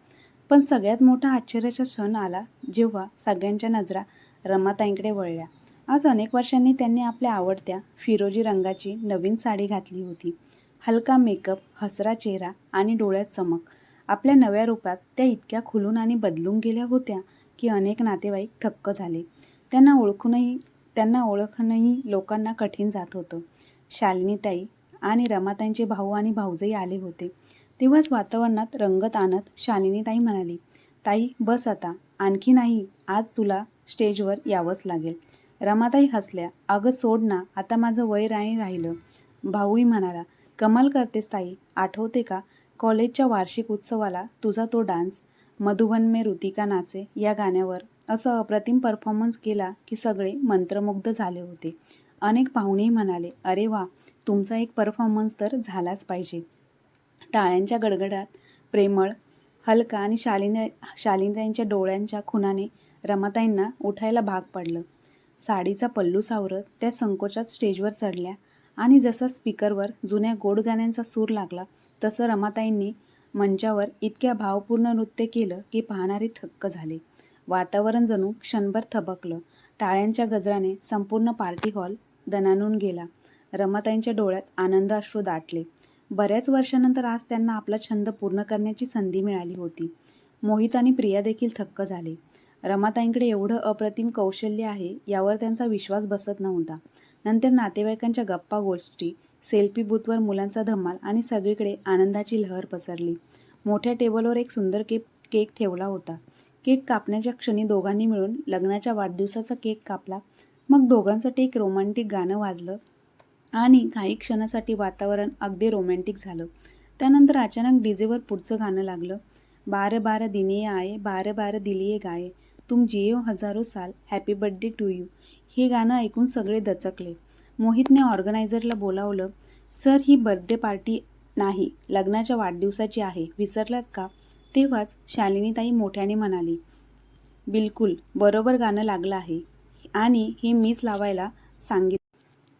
पण सगळ्यात मोठा आश्चर्याचा क्षण आला जेव्हा सगळ्यांच्या नजरा रमाताईंकडे वळल्या. आज अनेक वर्षांनी त्यांनी आपल्या आवडत्या फिरोजी रंगाची नवीन साडी घातली होती. हलका मेकअप, हसरा चेहरा आणि डोळ्यात चमक. आपल्या नव्या रूपात त्या इतक्या खुलून आणि बदलून गेल्या होत्या की अनेक नातेवाईक थक्क झाले. त्यांना ओळखणंही लोकांना कठीण जात होतं. शालिनीताई आणि रमाताईंचे भाऊ आणि भाऊजई आले होते. तेव्हाच वातावरणात रंगत आणत शालिनीताई म्हणाली, "ताई, बस आता. आणखी नाही, आज तुला स्टेजवर यावंच लागेल." रमाताई हसल्या, "अगं सोड ना, आता माझं वय नाही राहिलं." भाऊही म्हणाला, कमाल करतेस ताई, आठवते का कॉलेजच्या वार्षिक उत्सवाला तुझा तो डान्स, मधुबन में ऋतिका नाचे या गाण्यावर असं अप्रतिम परफॉर्मन्स केला की सगळे मंत्रमुग्ध झाले होते. अनेक पाहुणेही म्हणाले, अरे वा, तुमचा एक परफॉर्मन्स तर झालाच पाहिजे. टाळ्यांच्या गडगडात प्रेमळ, हलका आणि शालिनीताईंच्या डोळ्यांच्या खुणाने रमाताईंना उठायला भाग पडलं. साडीचा पल्लू सावरत त्या संकोचात स्टेजवर चढल्या आणि जसा स्पीकरवर जुन्या गोड गाण्यांचा सूर लागला तसं रमाताईंनी मंचावर इतक्या भावपूर्ण नृत्य केलं की पाहणारे थक्क झाले. वातावरण जणू क्षणभर थबकलं. टाळ्यांच्या गजराने संपूर्ण पार्टी हॉल दणाणून गेला. रमाताईंच्या डोळ्यात आनंद अश्रू दाटले. बऱ्याच वर्षानंतर आज त्यांना आपला छंद पूर्ण करण्याची संधी मिळाली होती. मोहित आणि प्रिया देखील थक्क झाले. रमाताईंकडे एवढं अप्रतिम कौशल्य आहे यावर त्यांचा विश्वास बसत नव्हता. नंतर नातेवाईकांच्या गप्पा गोष्टी, सेल्फी बूथवर मुलांचा धमाल आणि सगळीकडे आनंदाची लहर पसरली. मोठ्या टेबलवर एक सुंदर केक ठेवला होता. केक कापण्याच्या क्षणी दोघांनी मिळून लग्नाच्या वाढदिवसाचा केक कापला. मग दोघांसाठी एक रोमॅन्टिक गाणं वाजलं आणि काही क्षणासाठी वातावरण अगदी रोमॅन्टिक झालं. त्यानंतर अचानक डीजेवर पुढचं गाणं लागलं. बार बार दिने आये, बार बार दिलिये गाये, तुम जियो हजारो साल, हॅपी बर्थडे टू यू. हे गाणं ऐकून सगळे दचकले. मोहितने ऑर्गनायझरला बोलावलं, सर ही बर्थडे पार्टी नाही, लग्नाच्या वाढदिवसाची आहे, विसरलात का? तेव्हाच शालिनीताई मोठ्याने म्हणाली, बिलकुल बरोबर गाणं लागलं आहे आणि हे मीच लावायला सांगितलं.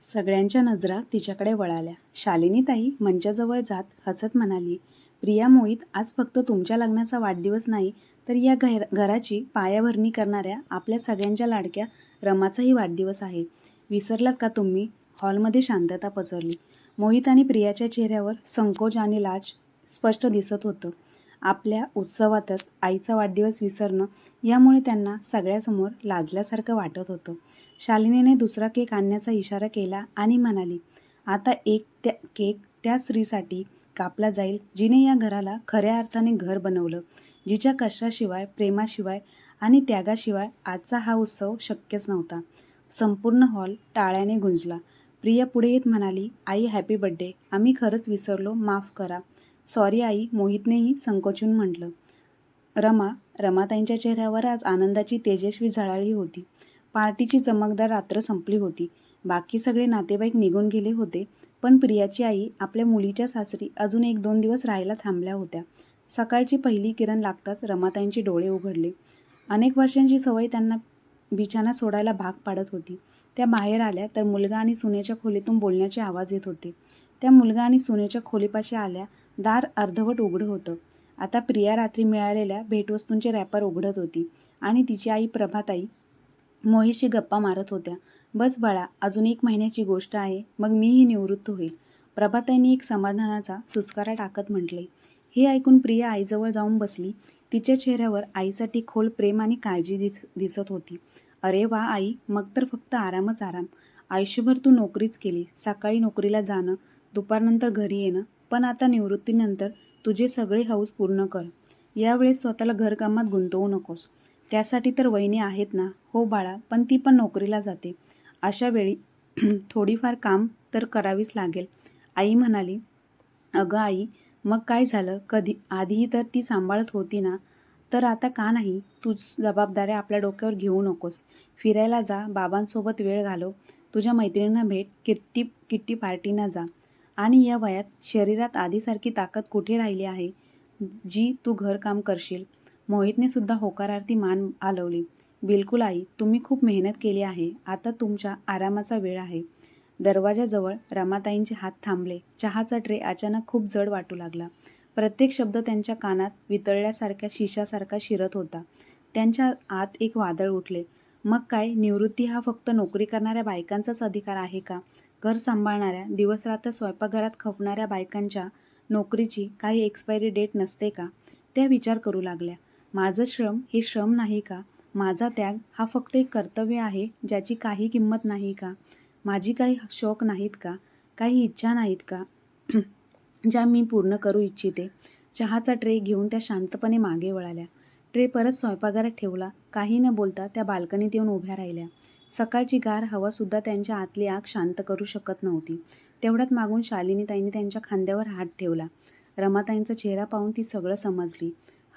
सगळ्यांच्या नजरा तिच्याकडे वळाल्या. शालिनीताई मंचाजवळ जात हसत म्हणाली, प्रिया, मोहित, आज फक्त तुमच्या लग्नाचा वाढदिवस नाही तर या घराची पायाभरणी करणाऱ्या आपल्या सगळ्यांच्या लाडक्या रमाचाही वाढदिवस आहे. विसरलात का तुम्ही? हॉलमध्ये शांतता पसरली. मोहित आणि प्रियाच्या चेहऱ्यावर संकोच आणि लाज स्पष्ट दिसत होतं. आपल्या उत्सवातच आईचा वाढदिवस विसरणं यामुळे त्यांना सगळ्यासमोर लाजल्यासारखं वाटत होतं. शालिनीने दुसरा केक आणण्याचा इशारा केला आणि म्हणाली, आता एक केक त्या स्त्रीसाठी कापला जाईल जिने या घराला खऱ्या अर्थाने घर बनवलं, जिच्या कष्टाशिवाय, प्रेमाशिवाय आणि त्यागाशिवाय आजचा हा उत्सव शक्यच नव्हता. संपूर्ण हॉल टाळ्याने गुंजला. प्रिया पुढे येत म्हणाली, आई, हॅपी बर्थडे, आम्ही खरंच विसरलो, माफ करा. सॉरी आई, मोहितनेही संकोचून म्हटलं. रमाताईंच्या चेहऱ्यावर आज आनंदाची तेजस्वी झळाळी होती. पार्टीची चमकदार रात्र संपली होती. बाकी सगळे नातेवाईक निघून गेले होते, पण प्रियाची आई आपल्या मुलीच्या सासरी अजून 1-2 दिवस राहायला थांबल्या होत्या. सकाळची पहिली किरण लागताच रमाताईंचे डोळे उघडले. अनेक वर्षांची सवय त्यांना बिछाना सोडायला भाग पाडत होती. त्या बाहेर आल्या तर मुलगा आणि सुनेच्या खोलीतून बोलण्याचे आवाज येत होते. त्या मुलगा आणि सुनेच्या खोलीपाशी आल्या. दार अर्धवट उघडं होतं. आता प्रिया रात्री मिळालेल्या भेटवस्तूंचे रॅपर उघडत होती आणि तिची आई प्रभाताई मोहितशी गप्पा मारत होत्या. बस बाळा, अजून 1 महिन्याची गोष्ट आहे, मग मीही निवृत्त होईल, प्रभाताईंनी एक समाधानाचा सुस्कारा टाकत म्हटले. हे ऐकून प्रिया आईजवळ जाऊन बसली. तिच्या चेहऱ्यावर आईसाठी खोल प्रेम आणि काळजी दिसत होती. अरे वा आई, मग तर फक्त आरामच आराम. आयुष्यभर तू नोकरीच केली, सकाळी नोकरीला जाणं, दुपारनंतर घरी येणं, पण आता निवृत्तीनंतर तुझे सगळे हौस पूर्ण कर. यावेळेस स्वतःला घरकामात गुंतवू नकोस. त्यासाठी तर वहिनी आहेत ना. हो बाळा, पण ती पण नोकरीला जाते. अशा वेळी थोडीफार काम तर करावीच लागेल, आई म्हणाली. अगं आई, मग काय झालं? आधीही तर ती सांभाळत होती ना, तर आता का नाही? तूच जबाबदाऱ्या आपल्या डोक्यावर घेऊ नकोस. फिरायला जा, बाबांसोबत वेळ घालव, तुझ्या मैत्रिणींना भेट, किट्टी पार्टीना जा. आणि या वयात शरीरात आधीसारखी ताकद कुठे राहिली आहे जी तू घरकाम करशील? मोहितने सुद्धा होकारार्थी मान हलवली. बिलकुल आई, तुम्ही खूप मेहनत केली आहे, आता तुमच्या आरामाचा वेळ आहे. दरवाजाजवळ रमाताईंचे हात थांबले. चहाचा ट्रे अचानक खूप जड वाटू लागला. प्रत्येक शब्द त्यांच्या कानात वितळल्यासारख्या शिशासारखा शिरत होता. त्यांच्या आत एक वादळ उठले. मग काय, निवृत्ती हा फक्त नोकरी करणाऱ्या बायकांचाच अधिकार आहे का? घर सांभाळणाऱ्या, दिवसरात्र स्वयंपाकघरात खपणाऱ्या बायकांच्या नोकरीची काही एक्सपायरी डेट नसते का? त्या विचार करू लागल्या. माझं श्रम हे श्रम नाही का? माझा त्याग हा फक्त एक कर्तव्य आहे ज्याची काही किंमत नाही का? माझी काही शौक नाहीत का? काही इच्छा नाहीत का ज्या मी पूर्ण करू इच्छिते? चहाचा ट्रे घेऊन त्या शांतपणे मागे वळाल्या. ट्रे परत स्वयंपाकघरात ठेवला. काही न बोलता त्या बाल्कनीत येऊन उभ्या राहिल्या. सकाळची गार हवासुद्धा त्यांच्या आतली आग शांत करू शकत नव्हती. तेवढ्यात मागून शालिनीताईंनी त्यांच्या खांद्यावर हात ठेवला. रमाताईंचा चेहरा पाहून ती सगळं समजली.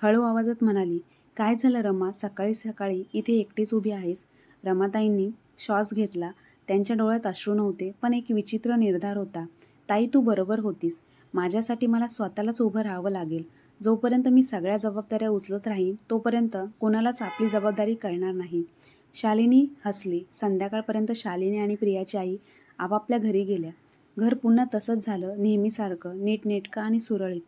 हळू आवाजात म्हणाली, "काय झालं रमा, सकाळी सकाळी इथे एकटीच उभी आहेस?" रमाताईंनी श्वास घेतला. त्यांच्या डोळ्यात अश्रू नव्हते, पण एक विचित्र निर्धार होता. "ताई, तू बरोबर होतीस. माझ्यासाठी मला स्वतःलाच उभं राहावं लागेल. जोपर्यंत मी सगळ्या जबाबदाऱ्या उचलत राहीन, तोपर्यंत कोणालाच आपली जबाबदारी कळणार नाही." शालिनी हसली. संध्याकाळपर्यंत शालिनी आणि प्रियाची आई आपापल्या घरी गेल्या. घर पुन्हा तसंच झालं, नेहमीसारखं, नीटनेटकं आणि सुरळीत.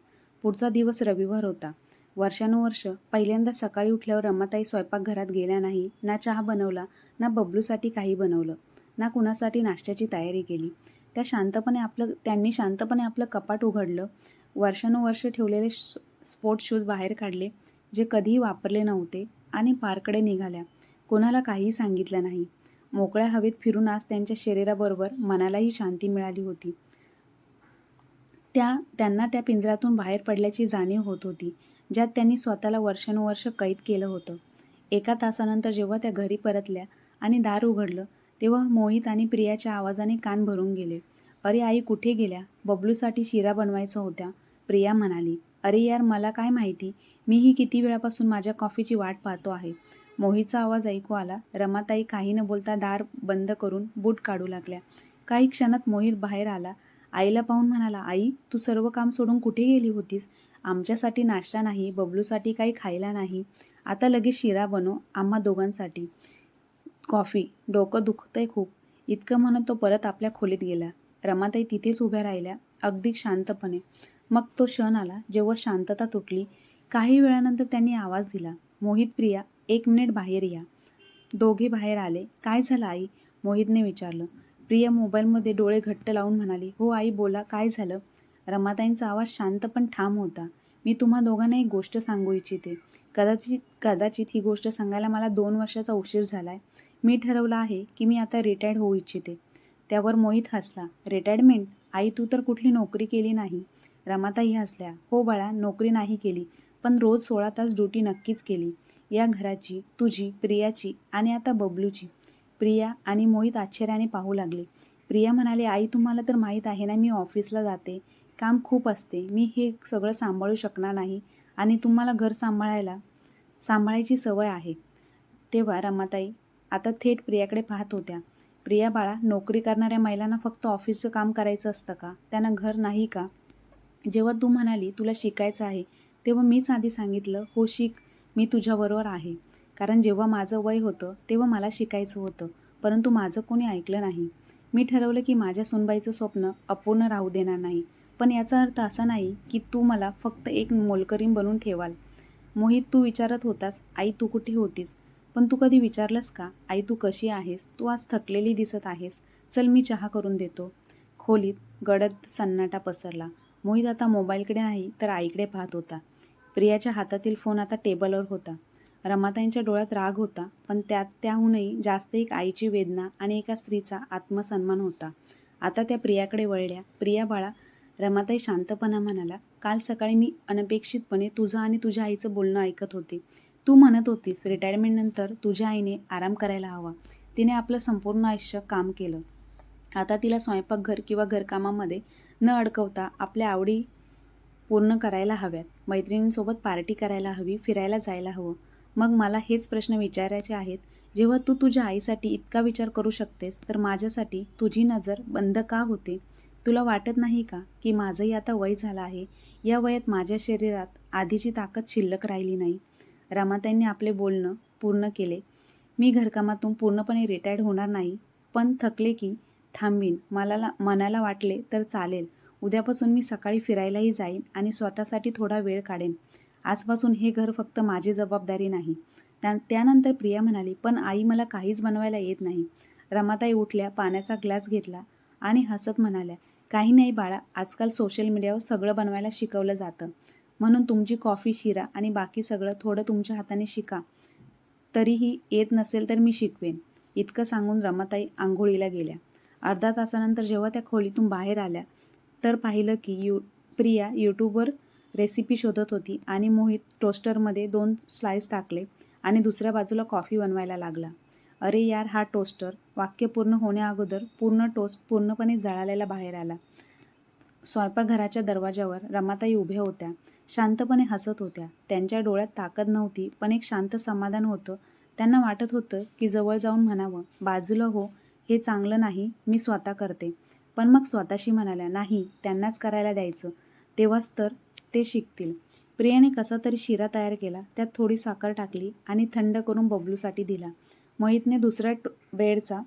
पुढचा दिवस रविवार होता. वर्षानुवर्ष पहिल्यांदा सकाळी उठल्यावर रमाताई स्वयंपाकघरात गेल्या नाही. ना चहा बनवला, ना बबलूसाठी काही बनवलं, ना कुणासाठी नाश्त्याची तयारी केली. त्यांनी शांतपणे आपलं कपाट उघडलं. वर्षानुवर्ष ठेवलेले स्पोर्ट्स शूज बाहेर काढले, जे कधीही वापरले नव्हते, आणि पार्ककडे निघाल्या. कोणाला काहीही सांगितलं नाही. मोकळ्या हवेत फिरून आज त्यांच्या शरीराबरोबर मनालाही शांती मिळाली होती. त्यांना त्या पिंजऱ्यातून बाहेर पडल्याची जाणीव होत होती, ज्यात त्यांनी स्वतःला वर्षानुवर्ष कैद केलं होतं. 1 तासानंतर जेव्हा त्या घरी परतल्या आणि दार उघडलं, तेव्हा मोहित आणि प्रियाच्या आवाजाने कान भरून गेले. "अरे आई, कुठे गेल्या? बबलूसाठी शिरा बनवायचा होत्या," प्रिया म्हणाली. "अरे यार, मला काय माहिती? मीही किती वेळापासून माझ्या कॉफीची वाट पाहतो आहे." मोहितचा आवाज ऐकू आला. रमाताई काही न बोलता दार बंद करून बूट काढू लागल्या. काही क्षणात मोहित बाहेर आला. आईला पाहून म्हणाला, "आई, तू सर्व काम सोडून कुठे गेली होतीस? आमच्यासाठी नाश्ता नाही, बबलूसाठी काही खायला नाही. आता लगेच शिरा बनव आम्हा दोघांसाठी. कॉफी, डोकं दुखतंय खूप." इतकं म्हणत तो परत आपल्या खोलीत गेला. रमाताई तिथेच उभ्या राहिल्या, अगदी शांतपणे. मग तो क्षण आला जेव्हा शांतता तुटली. काही वेळानंतर त्यांनी आवाज दिला, "मोहित, प्रिया, 1 मिनिट बाहेर या." दोघे बाहेर आले. "काय झालं आई?" मोहितने विचारलं. प्रिया मोबाईलमध्ये डोळे घट्ट लावून म्हणाली, "हो आई, बोला, काय झालं?" रमाताईंचा आवाज शांत पण ठाम होता. "मी तुम्हा दोघांना एक गोष्ट सांगू इच्छिते. कदाचित ही गोष्ट सांगायला मला 2 वर्षाचा उशीर झालाय. मी ठरवलं आहे की मी आता रिटायर्ड होऊ इच्छिते." त्यावर मोहित हसला. "रिटायरमेंट? आई, तू तर कुठली नोकरी केली नाही." रमाताई हसल्या. "हो बाळा, नोकरी नाही केली, पण रोज 16 तास ड्युटी नक्कीच केली. या घराची, तुझी, प्रियाची आणि आता बबलूची." प्रिया आणि मोहित आश्चर्याने पाहू लागले. प्रिया म्हणाली, "आई, तुम्हाला तर माहीत आहे ना, मी ऑफिसला जाते. काम खूप असते. मी हे सगळं सांभाळू शकणार नाही, आणि तुम्हाला घर सांभाळायची सवय आहे." तेव्हा रमाताई आता थेट प्रियाकडे पाहत होत्या. "प्रिया बाळा, नोकरी करणाऱ्या महिलांना फक्त ऑफिसचं काम करायचं असतं का? त्यांना घर नाही का? जेव्हा तू म्हणाली तुला शिकायचं आहे, तेव्हा मीच आधी सांगितलं, हो शिक, मी तुझ्याबरोबर आहे. कारण जेव्हा माझं वय होतं तेव्हा मला शिकायचं होतं, परंतु माझं कोणी ऐकलं नाही. मी ठरवलं की माझ्या सुनबाईचं स्वप्न अपूर्ण राहू देणार नाही. पण याचा अर्थ असा नाही की तू मला फक्त एक मोलकरीण बनवून ठेवाल." मोहित, तू विचारत होतास, "आई, तू कुठे होतीस?" पण तू कधी विचारलंस का, "आई, तू कशी आहेस? तू आज थकलेली दिसत आहेस. चल, मी चहा करून देतो." खोलीत गडद सन्नाटा पसरला. मोहित आता मोबाईलकडे नाही तर आईकडे पाहत होता. प्रियाच्या हातातील फोन आता टेबलवर होता. रमाताईंच्या डोळ्यात राग होता, पण त्याहूनही जास्त एक आईची वेदना आणि एका स्त्रीचा आत्मसन्मान होता. आता त्या प्रियाकडे वळल्या. "प्रिया बाळा," रमाताई शांतपणे म्हणाला, "काल सकाळी मी अनपेक्षितपणे तुझं आणि तुझ्या आईचं बोलणं ऐकत होते. तू म्हणत होतीस रिटायरमेंटनंतर तुझ्या आईने आराम करायला हवा. तिने आपलं संपूर्ण आयुष्य काम केलं. आता तिला स्वयंपाकघर किंवा घरकामामध्ये न अडकवता आपल्या आवडी पूर्ण करायला हव्यात. मैत्रिणींसोबत पार्टी करायला हवी, फिरायला जायला हवं. मग मला हेच प्रश्न विचारायचे आहेत. जेव्हा तू तुझ्या आईसाठी इतका विचार करू शकतेस, तर माझ्यासाठी तुझी नजर बंद का होते? तुला वाटत नाही का की माझंही आता वय झालं आहे? या वयात माझ्या शरीरात आधीची ताकद शिल्लक राहिली नाही." रमाताईंनी आपले बोलणं पूर्ण केले. "मी घरकामातून पूर्णपणे रिटायर्ड होणार नाही, पण थकले की थांबीन. मनाला वाटले तर चालेल. उद्यापासून मी सकाळी फिरायलाही जाईन आणि स्वतःसाठी थोडा वेळ काढेन. आजपासून हे घर फक्त माझी जबाबदारी नाही." त्यानंतर प्रिया म्हणाली, "पण आई, मला काहीच बनवायला येत नाही." रमाताई उठल्या, पाण्याचा ग्लास घेतला आणि हसत म्हणाल्या, "काही नाही बाळा, आजकाल सोशल मीडियावर सगळं बनवायला शिकवलं जातं. म्हणून तुमची कॉफी, शिरा आणि बाकी सगळं थोडं तुमच्या हाताने शिका. तरीही येत नसेल तर मी शिकवेन." इतकं सांगून रमाताई अंघोळीला गेल्या. अर्ध्या तासानंतर जेव्हा त्या खोलीतून बाहेर आल्या तर पाहिलं की प्रिया यूट्यूबवर रेसिपी शोधत होती आणि मोहित टोस्टरमध्ये 2 स्लाईस टाकले आणि दुसऱ्या बाजूला कॉफी बनवायला लागला. अरे यार, हा टोस्टर! वाक्य पूर्ण होण्याअगोदर पूर्ण टोस्ट पूर्णपणे जळालेला बाहेर आला. स्वयंपाकघराच्या दरवाजावर रमाताई उभ्या होत्या. शांतपणे हसत होत्या. त्यांच्या डोळ्यात ताकद नव्हती, पण एक शांत समाधान होतं. त्यांना वाटत होतं की जवळ जाऊन म्हणावं, बाजूला हो, हे चांगलं नाही, मी स्वतः करते. पण मग स्वतःशी म्हणाल्या, नाही, त्यांनाच करायला द्यायचं, तेव्हाच तर ते शिकतील. प्रियाने कसा तरी शिरा तयार केला. त्यात थोडी साखर टाकली आणि थंड करून बबलूसाठी दिला. मोहितने दुसऱ्या ब्रेडचा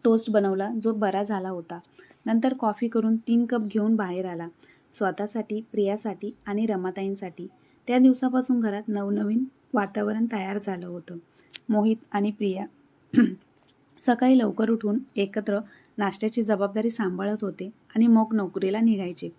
टोस्ट बनवला, जो बरा झाला होता. नंतर कॉफी करून 3 कप घेऊन बाहेर आला. स्वतःसाठी, प्रियासाठी आणि रमाताईंसाठी. त्या दिवसापासून घरात नवनवीन वातावरण तयार झालं होतं. मोहित आणि प्रिया सकाळी लवकर उठून एकत्र नाश्त्याची जबाबदारी सांभाळत होते आणि मग नोकरीला निघायचे.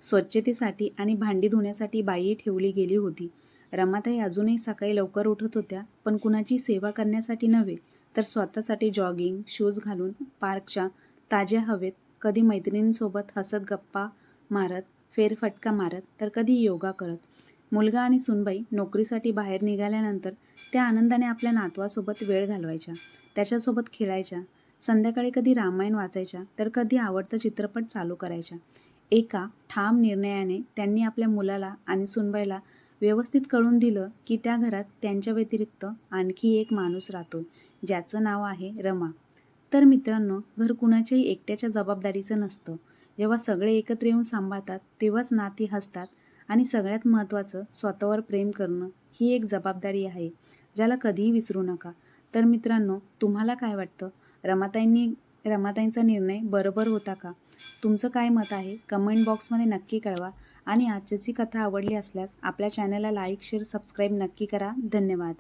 स्वच्छतेसाठी आणि भांडी धुण्यासाठी बाई ठेवली गेली होती. रमाताई अजूनही सकाळी लवकर उठत होत्या, पण कुणाची सेवा करण्यासाठी नव्हे, तर स्वतःसाठी जॉगिंग शूज घालून पार्कच्या ताज्या हवेत, कधी मैत्रिणींसोबत हसत गप्पा मारत, फेरफटका मारत, तर कधी योगा करत. मुलगा आणि सूनबाई नोकरीसाठी बाहेर निघाल्यानंतर त्या आनंदाने आपल्या नातवासोबत वेळ घालवायच्या, त्याच्यासोबत खेळायच्या. संध्याकाळी कधी रामायण वाचायच्या, तर कधी आवडता चित्रपट चालू करायच्या. एका ठाम निर्णयाने त्यांनी आपल्या मुलाला आणि सूनबाईला व्यवस्थित कळून दिलं की त्या घरात त्यांच्या व्यतिरिक्त आणखी एक माणूस राहतो, ज्याचं नाव आहे रमा. तर मित्रांनो, घर कुणाच्याही एकट्याच्या जबाबदारीचं नसतं. जेव्हा सगळे एकत्र येऊन सांभाळतात, तेव्हाच नाती हसतात. आणि सगळ्यात महत्त्वाचं, स्वतःवर प्रेम करणं ही एक जबाबदारी आहे, ज्याला कधीही विसरू नका. तर मित्रांनो, तुम्हाला काय वाटतं? रमाताईंचा निर्णय बरोबर होता का? तुमचं काय मत आहे? कमेंट बॉक्समध्ये नक्की कळवा. आणि आजची कथा आवडली असल्यास आपल्या चॅनलला लाईक, शेअर, सबस्क्राईब नक्की करा. धन्यवाद.